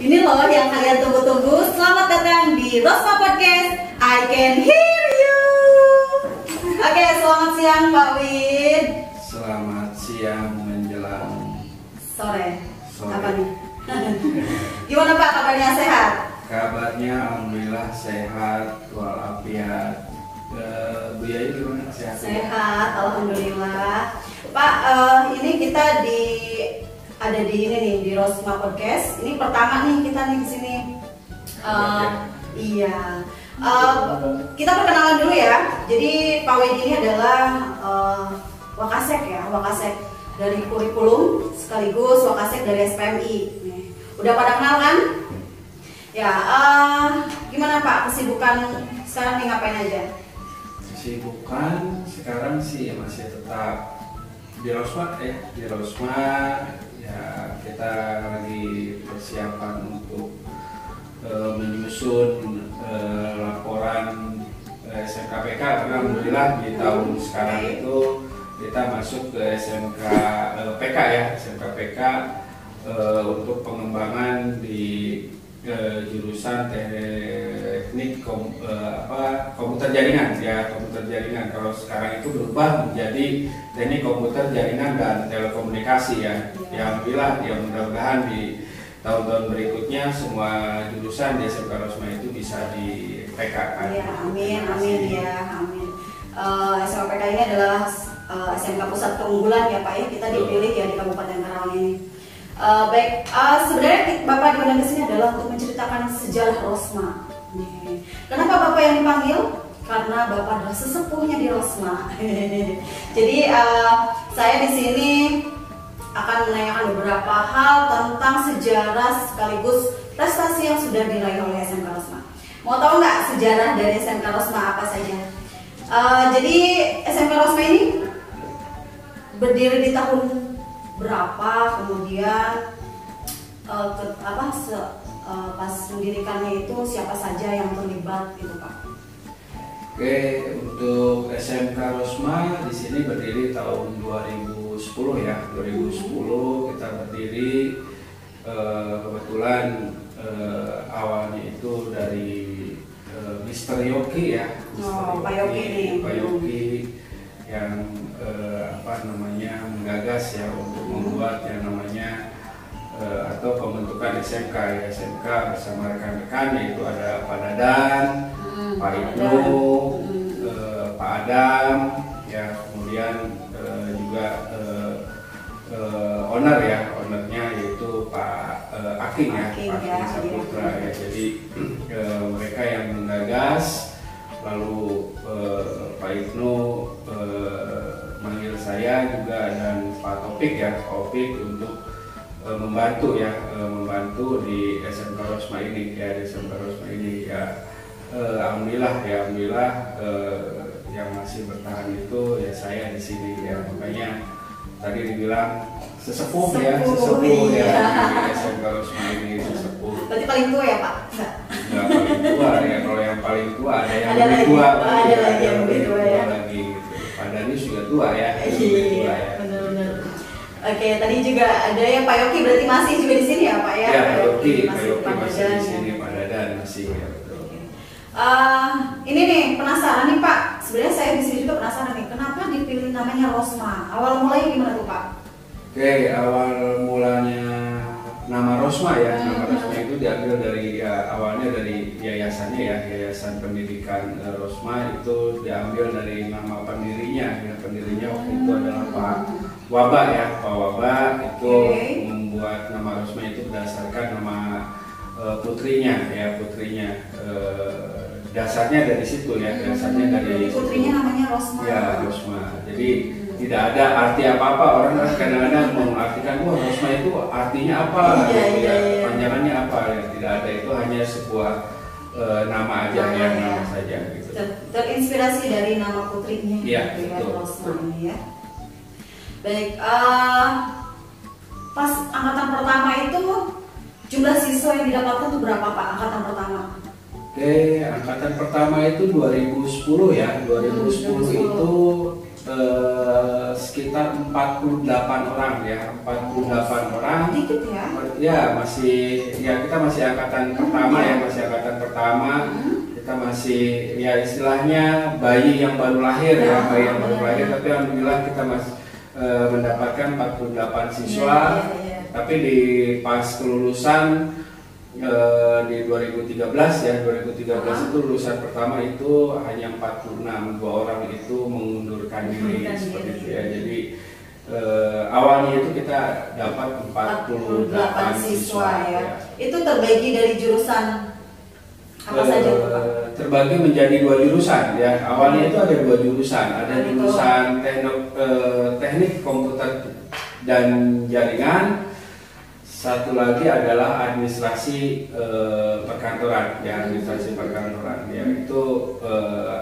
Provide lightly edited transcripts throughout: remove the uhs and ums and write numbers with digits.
Ini loh yang kalian tunggu-tunggu. Selamat datang di Rosma Podcast. I can hear you. Oke, selamat siang Pak Win. Selamat siang menjelang sore. Apa nih? Gimana Pak kabarnya, sehat? Kabarnya alhamdulillah sehat walafiat. Buya gimana, sehat? Sehat, alhamdulillah. Pak, ini kita ada di ini nih, di Rosma Podcast. Ini pertama nih kita nih di sini. Iya. Kita perkenalan dulu ya. Jadi Pak Win ini adalah Wakasek ya, Wakasek dari kurikulum sekaligus Wakasek dari SPMI. Nih, udah pada kenal kan? Ya, gimana Pak kesibukan sekarang nih, ngapain aja? Kesibukan sekarang sih masih tetap di Rosma ya, ya kita lagi persiapan untuk menyusun laporan SMKPK karena alhamdulillah di tahun sekarang itu kita masuk ke SMK PK ya, SMKPK untuk pengembangan di jurusan teknik komputer jaringan ya, komputer jaringan. Kalau sekarang itu berubah menjadi teknik komputer jaringan dan telekomunikasi ya. Ya alhamdulillah, ya mudah-mudahan di tahun-tahun berikutnya semua jurusan di SMK Rosma itu bisa di PK kan. Ya, amin, amin ya, amin. SMK PK ini adalah SMK pusat keunggulan ya Pak ya, kita dipilih ya di Kabupaten Karawang ini. Baik, sebenarnya Bapak diundang ke sini adalah untuk menceritakan sejarah Rosma. Kenapa Bapak yang dipanggil? Karena Bapak adalah sesepuhnya di Rosma. Jadi saya di sini akan menanyakan beberapa hal tentang sejarah sekaligus prestasi yang sudah diraih oleh SMK Rosma. Mau tahu nggak sejarah dari SMK Rosma apa saja? Jadi SMK Rosma ini berdiri di tahun berapa, kemudian pas mendirikannya itu siapa saja yang terlibat gitu Pak? Oke, untuk SMK Rosma di sini berdiri tahun 2010 ya, 2010 kita berdiri. Kebetulan awalnya itu dari Mr. Yoki ya, Pak Yoki yang menggagas ya untuk membuat yang namanya atau pembentukan SMK ya, SMK bersama rekan-rekan, yaitu ada Pak Dadan, Pak Ibnu, Pak Adam ya, kemudian juga ownernya yaitu Pak Aking ya, Pak Aking Saputra ya. Jadi mereka yang menggagas, lalu Pak Ibnu manggil saya juga dan Pak Topik ya, untuk membantu membantu di SMK Rosma ini ya, di SMK Rosma ini ya. Alhamdulillah yang masih bertahan itu ya saya di sini ya, makanya tadi dibilang sesepuh ya di SMK Rosma ini, sesepuh. Berarti paling tua ya Pak? Enggak paling tua ya, kalau yang paling tua ada yang lebih tua, lagi gitu. Padahal juga tua ya, iya, benar-benar. Oke, tadi juga ada yang Pak Yoki, berarti masih juga di sini ya Pak ya? Ya, Pak Yoki masih di sini, Pak Dadan masih ya, betul. Ini nih penasaran nih Pak, sebenarnya saya di sini juga penasaran nih, kenapa dipilih namanya Rosma? Awal mulanya gimana tuh Pak? Oke, awal mulanya nama Rosma ya, nama Rosma itu diambil dari awalnya dari yayasannya ya, Yayasan Pendidikan Rosma itu diambil dari nama pendirinya ya, pendirinya waktu itu adalah Pak Waba ya, Pak Waba itu membuat nama Rosma itu berdasarkan nama putrinya ya, dasarnya dari situ ya, dasarnya dari putrinya namanya Rosma ya, Rosma. Jadi tidak ada arti apa-apa, orang kan kadang-kadang mengartikan wah Rosma itu artinya apa, panjangannya apa ya, tidak ada, itu hanya sebuah nama aja ya, nama saja gitu. Terinspirasi dari nama putrinya ya, betul. Rosma ini ya. Baik, pas angkatan pertama itu jumlah siswa yang didapatkan itu berapa Pak angkatan pertama? Oke, angkatan pertama itu 2010 ya, 2010 itu sekitar 48 orang ya, 48 orang. Dikit ya? Ya masih, ya kita masih angkatan pertama ya, masih angkatan pertama. Kita masih ya istilahnya bayi yang baru lahir ya, bayi yang baru lahir. Tapi alhamdulillah kita masih mendapatkan 48 siswa. Tapi di pas kelulusan di 2013 ya, 2013 itu lulusan pertama itu hanya 46, 2 orang itu mengundurkan diri seperti itu ya. Jadi awalnya itu kita dapat 48 siswa ya. Itu terbagi dari jurusan apa saja Pak? Terbagi menjadi 2 jurusan ya. Awalnya itu ada 2 jurusan, ada jurusan teknik komputer dan jaringan. Satu lagi adalah administrasi perkantoran ya, administrasi perkantoran ya. Itu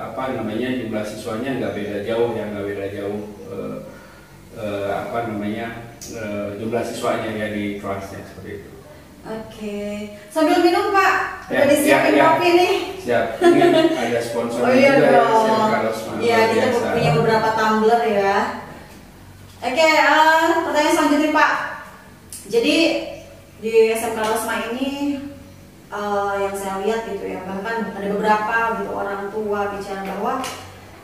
apa namanya, jumlah siswanya nggak beda jauh ya, nggak beda jauh apa namanya jumlah siswanya ya di kelasnya seperti itu. Oke, sambil minum Pak, udah Ya, disiapin kopi nih. Siap, ini ada sponsor iya juga dong. Iya, kita punya beberapa tumbler ya. Oke, pertanyaan selanjutnya Pak. Jadi di SMK Rosma ini yang saya lihat gitu ya, bahkan ada beberapa gitu orang tua bicara bahwa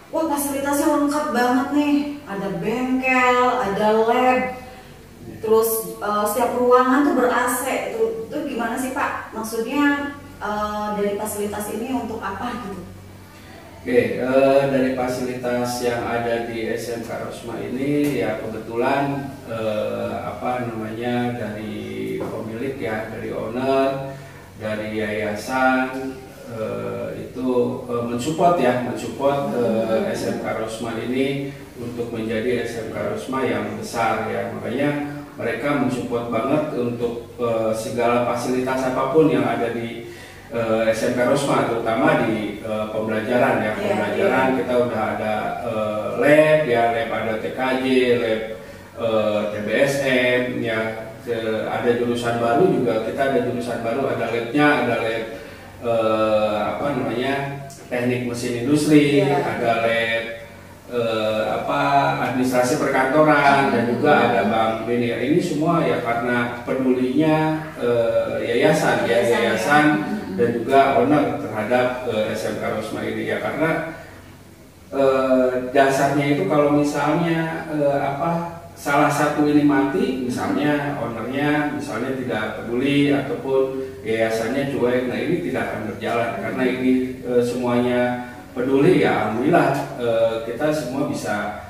wah fasilitasnya lengkap banget nih, ada bengkel, ada lab, terus setiap ruangan tuh ber-AC. Itu gimana sih Pak? Maksudnya dari fasilitas ini untuk apa gitu? Oke, dari fasilitas yang ada di SMK Rosma ini ya kebetulan apa namanya, dari pemilik ya, dari owner, dari yayasan itu mensupport SMK Rosma ini untuk menjadi SMK Rosma yang besar ya. Makanya mereka mensupport banget untuk segala fasilitas apapun yang ada di SMK Rosma, terutama di pembelajaran ya. Pembelajaran kita udah ada lab ya, lab ada TKJ, lab TBSM ya. Ada jurusan baru juga, kita ada jurusan baru, ada labnya, ada lab apa namanya, teknik mesin industri, ada lab apa administrasi perkantoran, dan juga ada bank BNI. Ini semua ya karena pedulinya yayasan dan juga owner terhadap SMK Rosma ini ya, karena dasarnya itu kalau misalnya apa salah satu ini mati, misalnya ownernya misalnya tidak peduli ataupun yayasannya cuek, nah ini tidak akan berjalan. Karena ini semuanya peduli ya, alhamdulillah kita semua bisa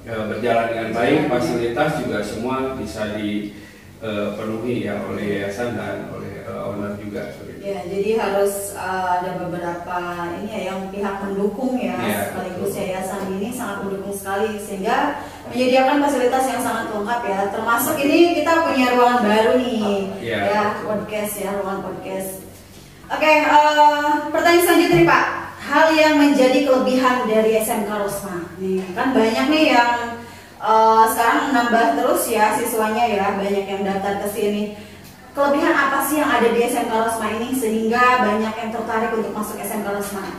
berjalan dengan baik, fasilitas juga semua bisa dipenuhi ya oleh yayasan dan oleh owner juga. Ya, jadi harus ada beberapa ini ya yang pihak mendukung ya, sekaligus yayasan ini sangat mendukung sekali sehingga menyediakan fasilitas yang sangat lengkap ya. Termasuk ini kita punya ruangan baru nih, podcast ya, ruangan podcast. Oke, pertanyaan selanjutnya nih Pak, hal yang menjadi kelebihan dari SMK Rosma. Nih kan banyak nih yang sekarang nambah terus ya siswanya ya, banyak yang daftar ke sini. Kelebihan apa sih yang ada di SMK Rosma ini sehingga banyak yang tertarik untuk masuk SMK Rosma?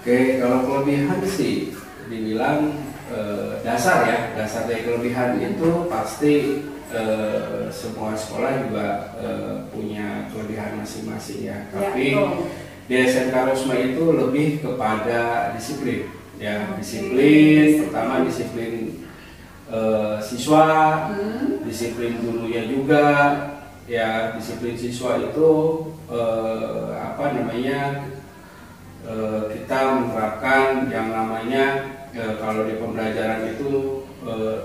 Oke, kalau kelebihan sih dibilang dasar ya, dasar dari kelebihan itu pasti semua sekolah juga punya kelebihan masing-masing ya. Tapi di SMK Rosma itu lebih kepada disiplin ya, disiplin, pertama disiplin siswa, disiplin gurunya juga ya. Disiplin siswa itu apa namanya, kita menerapkan yang namanya kalau di pembelajaran itu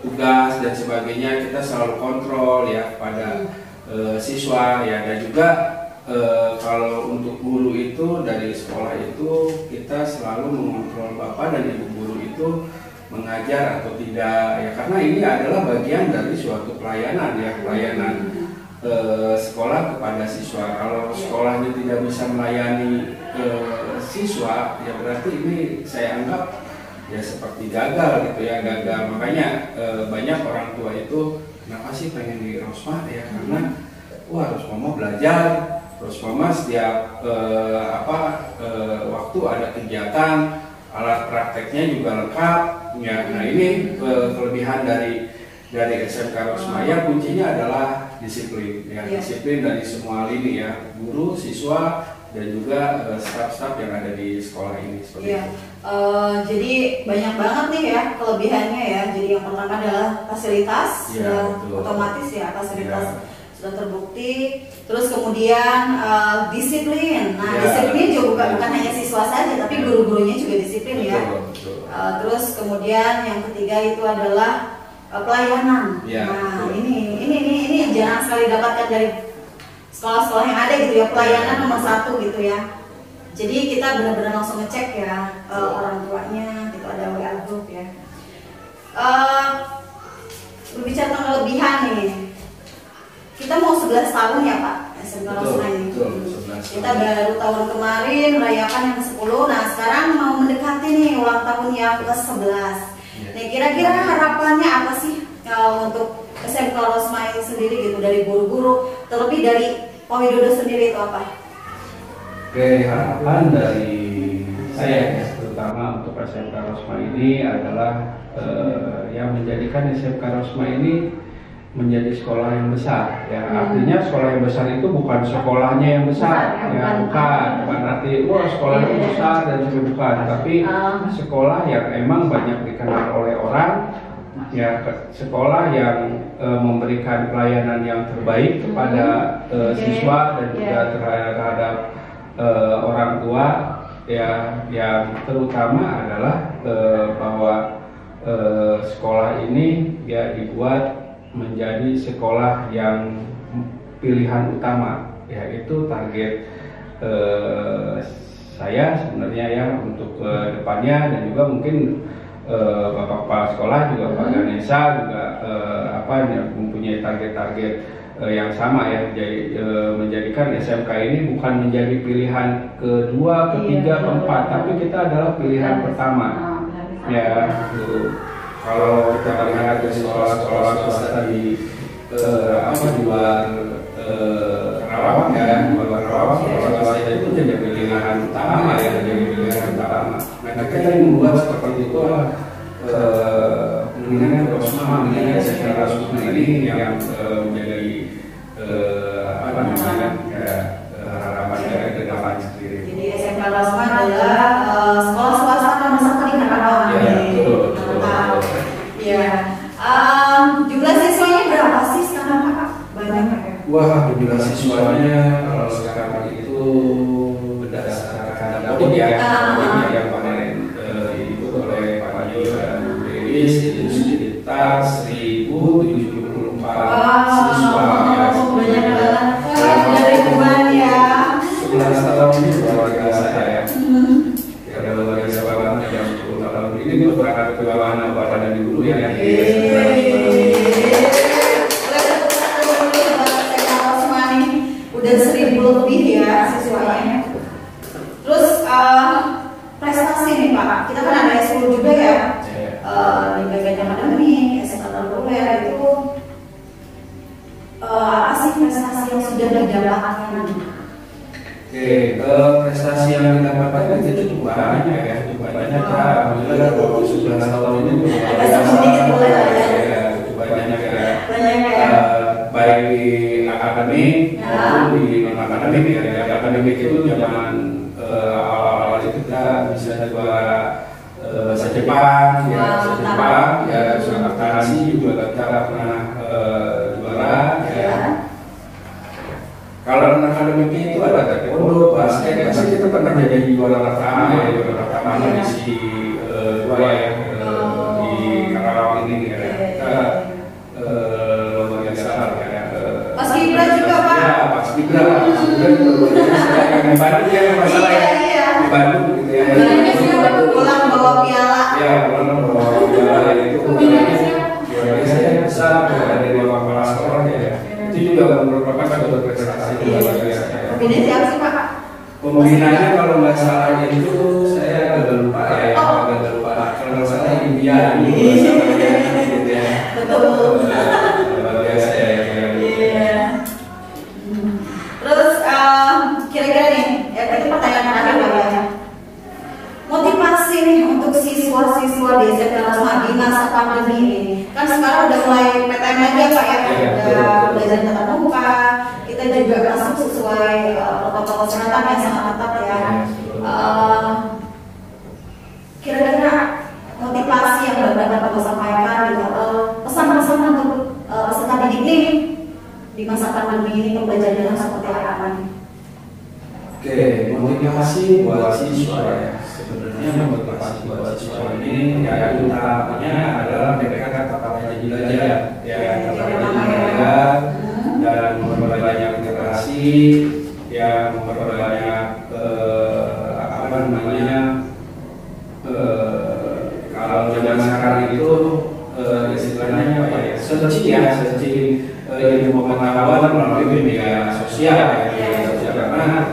tugas dan sebagainya kita selalu kontrol ya pada siswa ya. Dan juga kalau untuk guru itu dari sekolah itu kita selalu mengontrol bapak dan ibu guru itu mengajar atau tidak ya, karena ini adalah bagian dari suatu pelayanan ya, pelayanan sekolah kepada siswa. Kalau sekolahnya tidak bisa melayani siswa ya berarti ini saya anggap ya seperti gagal gitu ya, gagal. Makanya banyak orang tua itu kenapa sih pengen di Rosma ya, karena wah Rosma mau belajar, Rosma setiap waktu ada kegiatan, alat prakteknya juga lengkap Ya, nah ini kelebihan dari SMK Rosmaya, kuncinya adalah disiplin, ya, disiplin dari semua lini ya, guru, siswa, dan juga staf-staf yang ada di sekolah ini. Jadi banyak banget nih ya kelebihannya ya. Jadi yang pertama adalah fasilitas, otomatis ya fasilitas sudah terbukti. Terus kemudian disiplin. Nah disiplin juga bukan hanya siswa saja, tapi guru-gurunya juga disiplin ya. Terus kemudian yang ketiga itu adalah pelayanan. Nah ini jarang sekali dapatkan dari sekolah-sekolah yang ada gitu ya, pelayanan nomor 1 gitu ya. Jadi kita benar-benar langsung ngecek ya orang tuanya, gitu ada WA group ya. Berbicara tentang kelebihan nih, kita mau 11 tahun ya Pak SMK Rosmaya ini. Kita baru tahun kemarin merayakan yang ke-10. Nah sekarang mau mendekati nih ulang tahun yang ke-11. Nah kira-kira harapannya apa sih untuk SMK Rosmaya sendiri gitu, dari guru-guru, terlebih dari Pak Widodo sendiri itu apa? Oke, harapan dari saya ya, terutama untuk SMK Rosmaya ini adalah yang menjadikan SMK Rosmaya ini menjadi sekolah yang besar ya. Artinya sekolah yang besar itu bukan sekolahnya yang besar ya, bukan arti wah sekolahnya besar dan juga bukan, tapi sekolah yang emang banyak dikenal oleh orang ya, sekolah yang memberikan pelayanan yang terbaik kepada siswa dan juga terhadap orang tua ya, yang terutama adalah bahwa sekolah ini ya dibuat menjadi sekolah yang pilihan utama ya. Itu target saya sebenarnya ya untuk depannya, dan juga mungkin Bapak Kepala Sekolah juga Pak Ganesha juga mempunyai target-target yang sama ya, menjadikan SMK ini bukan menjadi pilihan kedua, ketiga, keempat, tapi kita adalah pilihan pertama ya. Kalau kita lihat di sekolah-sekolah swasta di luar Karawang ya, di luar Karawang sekolah swasta itu jadi pilihan utama ya, jadi pilihan utama. Nah kita ingin membuat seperti itu mengingat SMK Rosmaya ini yang menjadi harapan dari ke depan sendiri. Jadi SMK Rosmaya adalah sekolah swasta nomor 1 di Karawang. Jumlah siswanya berapa sih sekarang Pak? Banyak ya? Wah, jumlah siswanya kalau sekarang itu berdasarkan dapur ya, yang kemarin diikut oleh Pak Majo dan Bu Delis itu sekitar 1074 siswa. Banyak banget dari Tuhan ya. 11 tahun ini luar biasa ya. Ada luar biasa banget yang 10 tahun ini berangkat ke mana Bapak dan Ibu ya. Udah 1000 lebih ya siswanya. Terus prestasi nih Pak, kita kan ada S10 juga ya, di bagian akademik, SMK Populer itu apa sih prestasi yang sudah didapatkan? Prestasi yang didapatkan itu cukup banyak ya, cukup banyak ya. Alhamdulillah bahwa 11 tahun ini cukup banyak ya. Baik di akademik maupun di non akademik ya. Di akademik itu zaman awal-awal itu kita bisa juara bahasa Jepang ya, akuntansi juga kita pernah juara ya. Kalau non akademik itu ada taekwondo, basket, kita pernah jadi juara pertama ya, di si dua ya di Karawang ini ya. Kita luar biasa ya. Paskibra juga Pak. Ya, Paskibra luar biasa. Yang di Bandung ya masalah ya. Di Bandung gitu ya. Pulang bawa piala. Ya, pulang bawa piala itu luar biasa ya, besar dari Bapak Kepala Sekolah ya. Itu juga merupakan suatu prestasi luar biasa. Pembina siapa sih Pak? Pembinanya kalau nggak salah itu saya agak lupa ya, kalau salah India gitu ya. Betul. Luar biasa ya. Terus kira-kira nih, ya tadi pertanyaan terakhir ya. Motivasi nih untuk siswa-siswa di SMK Rosmaya masa pandemi ini pembelajaran seperti apa nih? Oke, motivasi buat siswa ya. Sebenarnya motivasi buat siswa ini ya utamanya adalah mereka tetap rajin belajar, ya tetap rajin belajar dan memperbanyak literasi, ya memperbanyak apa namanya kalau zaman sekarang itu istilahnya apa ya, searching ilmu pengetahuan melalui media sosial ya, karena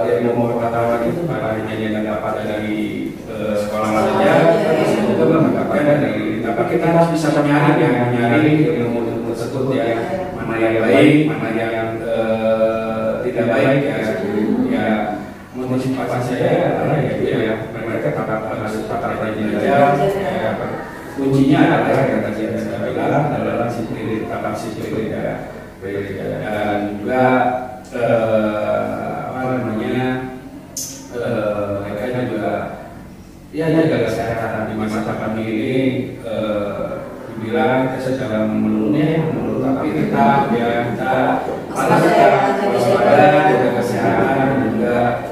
ilmu pengetahuan itu bukan hanya yang dapat dari sekolah saja, tapi juga mendapatkan dari, tapi kita harus bisa menyaring ilmu tersebut ya, mana yang baik, mana yang tidak baik ya. Motivasi saya adalah ya mereka tetap rajin belajar. Kuncinya adalah yang tadi saya bilang adalah disiplin, tetap disiplin ya, dan juga apa namanya mereka juga ya jaga kesehatan di masa pandemi ini. Dibilang secara menurut tapi tetap ya kita harus tetap waspada, jaga kesehatan juga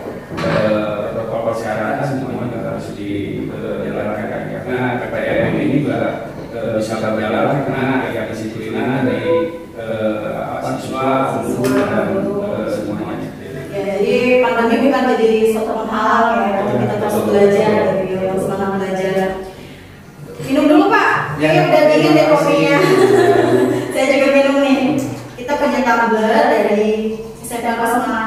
protokol kesehatan semuanya juga harus dijalankan karena PPKM ini juga bisa berjalan karena ada kedisiplinan dari siswa, guru dan semuanya. Ya, jadi pandemi bukan jadi suatu penghalang ya, untuk kita terus belajar gitu, yang semangat belajar. Minum dulu Pak, kayaknya udah dingin deh kopinya. Saya juga minum nih. Kita punya tumbler dari SMA Pasma.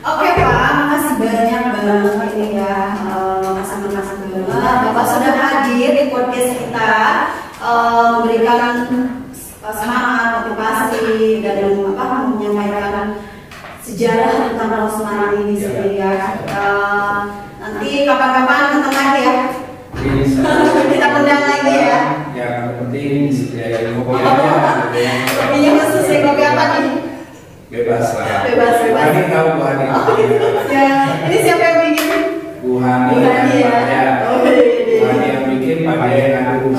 Oke Pak, makasih banyak banget ini ya, Mas Bapak sudah hadir di podcast kita, memberikan semangat, motivasi dan menyampaikan sejarah tentang Rauh Semarang ini sendiri ya. Nanti kapan-kapan ketemu lagi ya. Kita undang lagi ya. Yang penting disediakan kopi aja. Kopinya khusus ya, kopi apa nih? Bebas lah. Bebas. Kami tahu Bu Hani. Ya, ini siapa yang bikin? Bu Hani ya. Bu Hani yang bikin, Pak yang ngadu.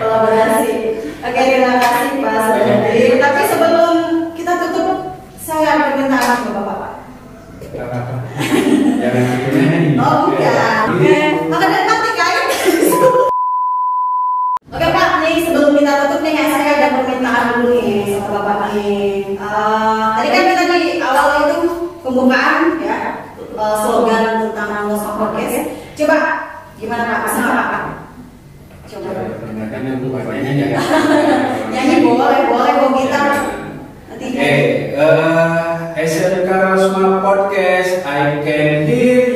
Kolaborasi. Oke, terima kasih Pak sudah hadir. Tapi sebelum kita tutup, saya ada permintaan ke Bapak. Jangan gini. Oh bukan. Oke, maka dari mati kain. Oke Pak, nih sebelum kita tutup nih, saya ada permintaan dulu nih sama Bapak nih. Tadi kan kita di awal itu pembukaan ya, slogan tentang Rauh Podcast. Coba gimana Pak? Pesan apa Pak? Coba. Nyanyi boleh kok kita. SMK Rauh Podcast, I can hear